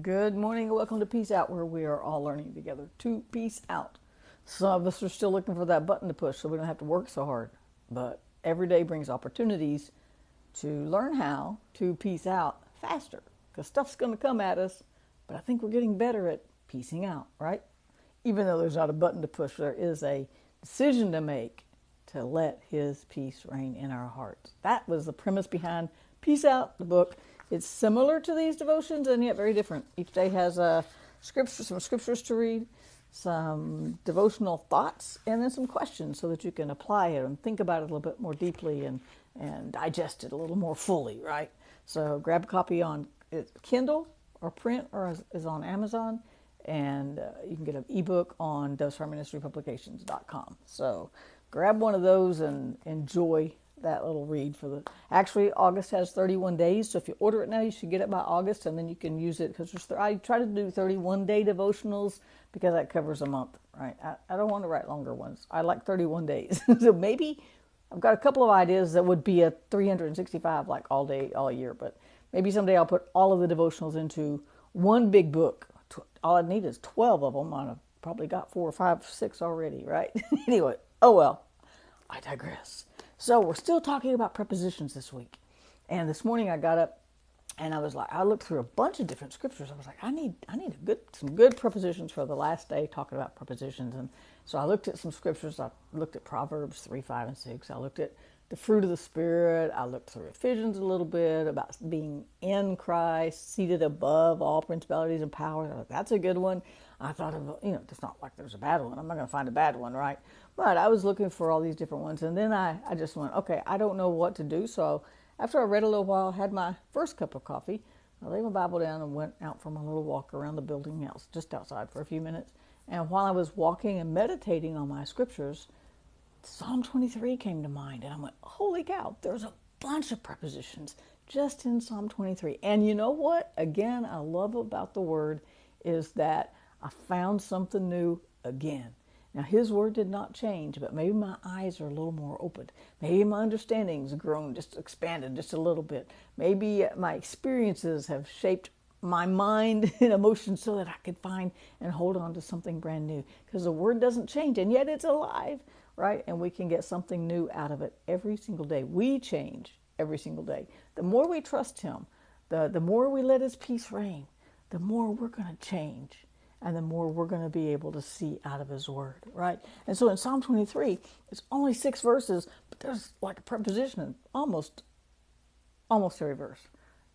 Good morning and welcome to Peace Out, where we are all learning together to peace out. Some of us are still looking for that button to push so we don't have to work so hard. But every day brings opportunities to learn how to peace out faster because stuff's going to come at us. But I think we're getting better at peacing out, right? Even though there's not a button to push, there is a decision to make to let His peace reign in our hearts. That was the premise behind Peace Out, the book. It's similar to these devotions and yet very different. Each day has some scriptures to read, some devotional thoughts, and then some questions so that you can apply it and think about it a little bit more deeply and digest it a little more fully, right? So grab a copy on Kindle or print or is on Amazon, and you can get an ebook on prepublications.com. So grab one of those and enjoy that little read actually August has 31 days, so if you order it now you should get it by August, and then you can use it because I try to do 31-day devotionals because that covers a month, right? I don't want to write longer ones. I like 31 days. So maybe I've got a couple of ideas that would be a 365 like all day all year, but maybe someday I'll put all of the devotionals into one big book. All I need is 12 of them. I've probably got 4 or 5, 6 already, right? Anyway, oh well, I digress. So we're still talking about prepositions this week. And this morning I got up and I looked through a bunch of different scriptures. I was like, I need some good prepositions for the last day talking about prepositions. And so I looked at some scriptures. I looked at Proverbs 3, 5, and 6. I looked at the fruit of the Spirit. I looked through Ephesians a little bit about being in Christ, seated above all principalities and powers. I thought, that's a good one. I thought of, it's not like there's a bad one. I'm not going to find a bad one, right? But I was looking for all these different ones. And then I just went, okay, I don't know what to do. So after I read a little while, had my first cup of coffee, I laid my Bible down and went out for my little walk around the building house, just outside for a few minutes. And while I was walking and meditating on my scriptures, Psalm 23 came to mind. And I went, holy cow, there's a bunch of prepositions just in Psalm 23. And you know what? Again, I love about the word is that I found something new again. Now, His word did not change, but maybe my eyes are a little more open. Maybe my understanding's grown, just expanded just a little bit. Maybe my experiences have shaped my mind and emotions so that I could find and hold on to something brand new. Because the word doesn't change, and yet it's alive, right? And we can get something new out of it every single day. We change every single day. The more we trust Him, the more we let His peace reign, the more we're going to change. And the more we're going to be able to see out of His word, right? And so in Psalm 23, it's only 6 verses, but there's like a preposition in almost every verse.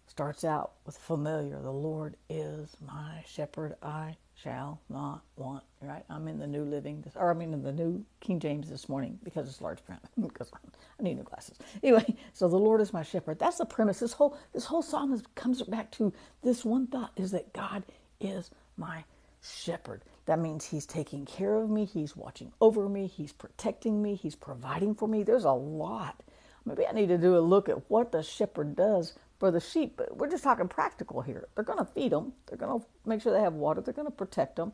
Starts out with familiar. The Lord is my shepherd, I shall not want, right? I'm in the in the New King James this morning because it's large print, because I need new glasses. Anyway, so the Lord is my shepherd. That's the premise. This whole psalm comes back to this one thought, is that God is my shepherd. That means He's taking care of me. He's watching over me. He's protecting me. He's providing for me. There's a lot. Maybe I need to do a look at what the shepherd does for the sheep, but we're just talking practical here. They're going to feed them. They're going to make sure they have water. They're going to protect them.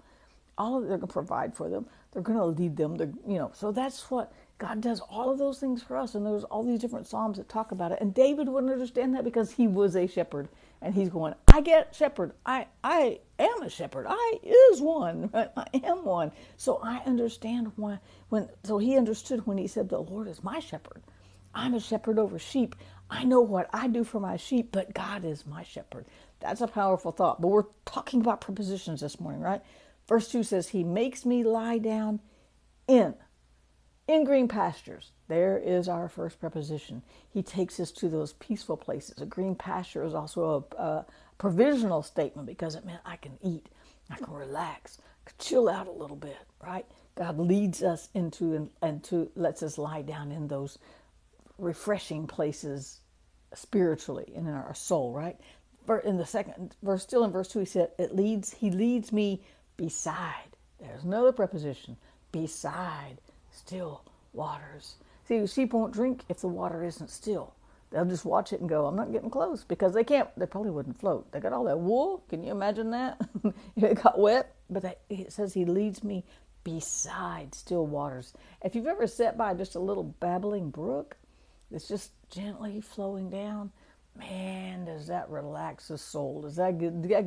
They're going to provide for them. They're going to lead them. So that's what God does. All of those things for us. And there's all these different psalms that talk about it. And David wouldn't understand that because he was a shepherd. And he's going, I get shepherd. I am a shepherd. I is one. Right? I am one. So I understand why. So he understood when he said, the Lord is my shepherd. I'm a shepherd over sheep. I know what I do for my sheep, but God is my shepherd. That's a powerful thought. But we're talking about prepositions this morning, right? Verse 2 says, He makes me lie down in green pastures. There is our first preposition. He takes us to those peaceful places. A green pasture is also a provisional statement because it meant I can eat, I can relax, I can chill out a little bit, right? God leads us into and lets us lie down in those refreshing places spiritually and in our soul, right? In the second verse, still in verse 2, he said, He leads me beside. There's another preposition, beside still waters. See, sheep won't drink if the water isn't still. They'll just watch it and go, I'm not getting close, because they probably wouldn't float. They got all that wool. Can you imagine that? It got wet, but it says He leads me beside still waters. If you've ever sat by just a little babbling brook that's just gently flowing down, Man, does that relax the soul? That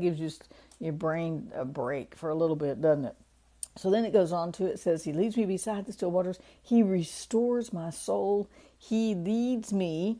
gives you your brain a break for a little bit, doesn't it? So then it goes on to, it says, he leads me beside the still waters. He restores my soul. He leads me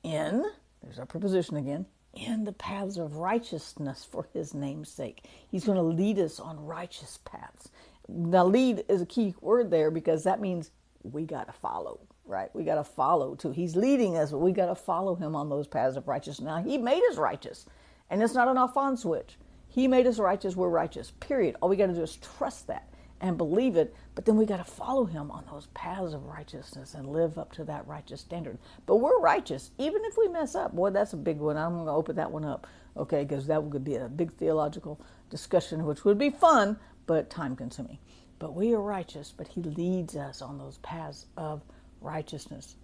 in, there's our preposition again, in the paths of righteousness for his name's sake. He's going to lead us on righteous paths. Now, lead is a key word there because that means we got to follow, right? We got to follow too. He's leading us, but we got to follow him on those paths of righteousness. Now, he made us righteous, and it's not an off-on switch. He made us righteous, we're righteous, period. All we got to do is trust that and believe it, but then we got to follow him on those paths of righteousness and live up to that righteous standard. But we're righteous, even if we mess up. Boy, that's a big one. I'm going to open that one up, okay, because that would be a big theological discussion, which would be fun, but time-consuming. But we are righteous, but he leads us on those paths of righteousness,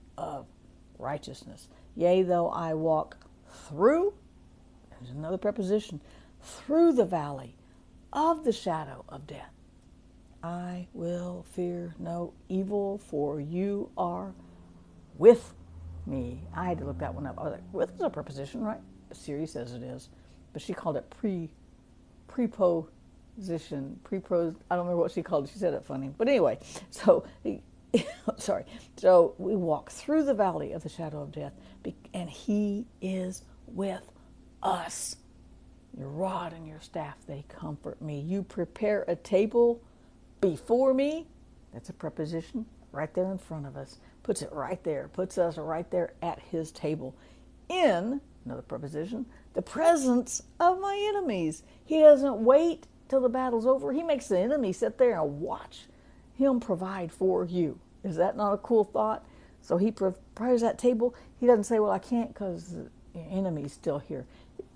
Yea, though I walk through, there's another preposition, through the valley of the shadow of death, I will fear no evil, for you are with me. I had to look that one up. I was like, with is a preposition, right? Siri says it is. But she called it preposition. I don't remember what she called it. She said it funny. But anyway, so, sorry. So we walk through the valley of the shadow of death, and he is with us. Your rod and your staff, they comfort me. You prepare a table before me. That's a preposition right there in front of us. Puts it right there. Puts us right there at his table. In, another preposition, the presence of my enemies. He doesn't wait till the battle's over. He makes the enemy sit there and watch him provide for you. Is that not a cool thought? So he prepares that table. He doesn't say, well, I can't because the enemy's still here.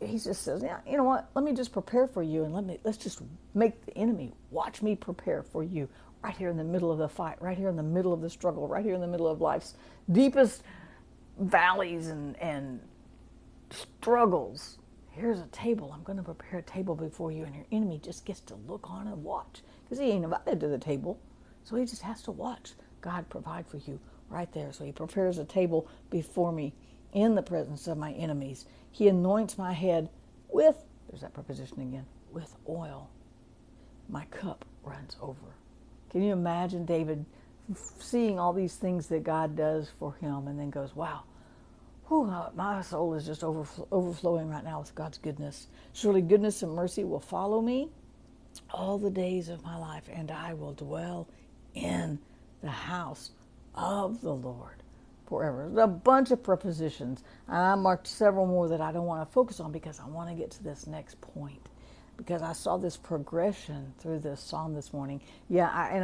He just says, yeah, you know what? Let me just prepare for you, and let's just make the enemy watch me prepare for you right here in the middle of the fight, right here in the middle of the struggle, right here in the middle of life's deepest valleys and struggles. Here's a table. I'm going to prepare a table before you, and your enemy just gets to look on and watch because he ain't invited to the table, so he just has to watch God provide for you right there. So he prepares a table before me in the presence of my enemies. He anoints my head with, there's that preposition again, with oil. My cup runs over. Can you imagine David seeing all these things that God does for him and then goes, wow, whew, my soul is just overflowing right now with God's goodness. Surely goodness and mercy will follow me all the days of my life, and I will dwell in the house of the Lord forever. There's a bunch of prepositions, and I marked several more that I don't want to focus on because I want to get to this next point, because I saw this progression through this psalm this morning. Yeah, I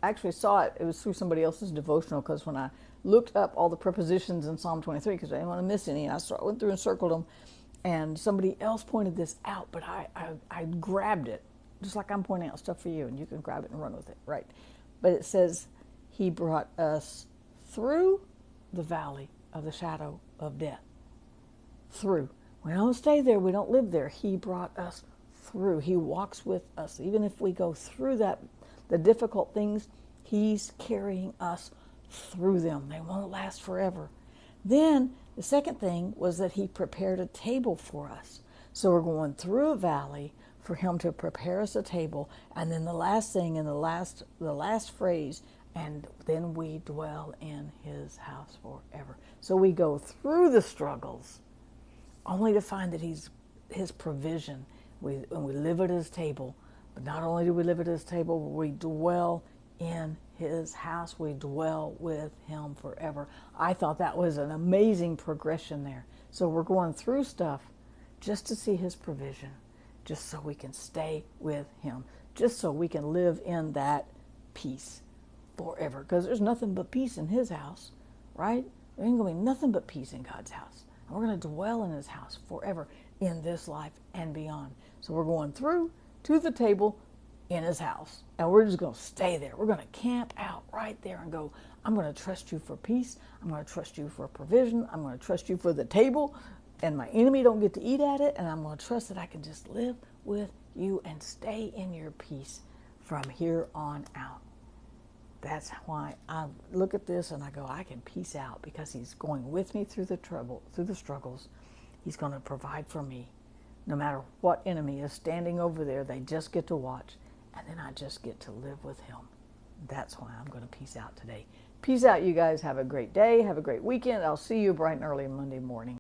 actually saw it. It was through somebody else's devotional, because when I looked up all the prepositions in Psalm 23, because I didn't want to miss any, and I went through and circled them, and somebody else pointed this out, but I grabbed it, just like I'm pointing out stuff for you, and you can grab it and run with it, right? But it says, he brought us through the valley of the shadow of death. Through. We don't stay there. We don't live there. He brought us through. He walks with us. Even if we go through the difficult things, he's carrying us through them. They won't last forever. Then the second thing was that he prepared a table for us. So we're going through a valley for him to prepare us a table. And then the last thing in the last phrase, and then we dwell in his house forever. So we go through the struggles only to find that his provision. We live at his table. But not only do we live at his table, we dwell in his house. We dwell with him forever. I thought that was an amazing progression there. So we're going through stuff just to see his provision, just so we can stay with him, just so we can live in that peace forever, because there's nothing but peace in his house, right? There ain't going to be nothing but peace in God's house. And we're going to dwell in his house forever in this life and beyond. So we're going through to the table in his house, and we're just going to stay there. We're going to camp out right there and go, I'm going to trust you for peace. I'm going to trust you for provision. I'm going to trust you for the table, and my enemy don't get to eat at it, and I'm going to trust that I can just live with you and stay in your peace from here on out. That's why I look at this and I go, I can peace out, because he's going with me through the trouble, through the struggles. He's going to provide for me. No matter what enemy is standing over there, they just get to watch. And then I just get to live with him. That's why I'm going to peace out today. Peace out, you guys. Have a great day. Have a great weekend. I'll see you bright and early Monday morning.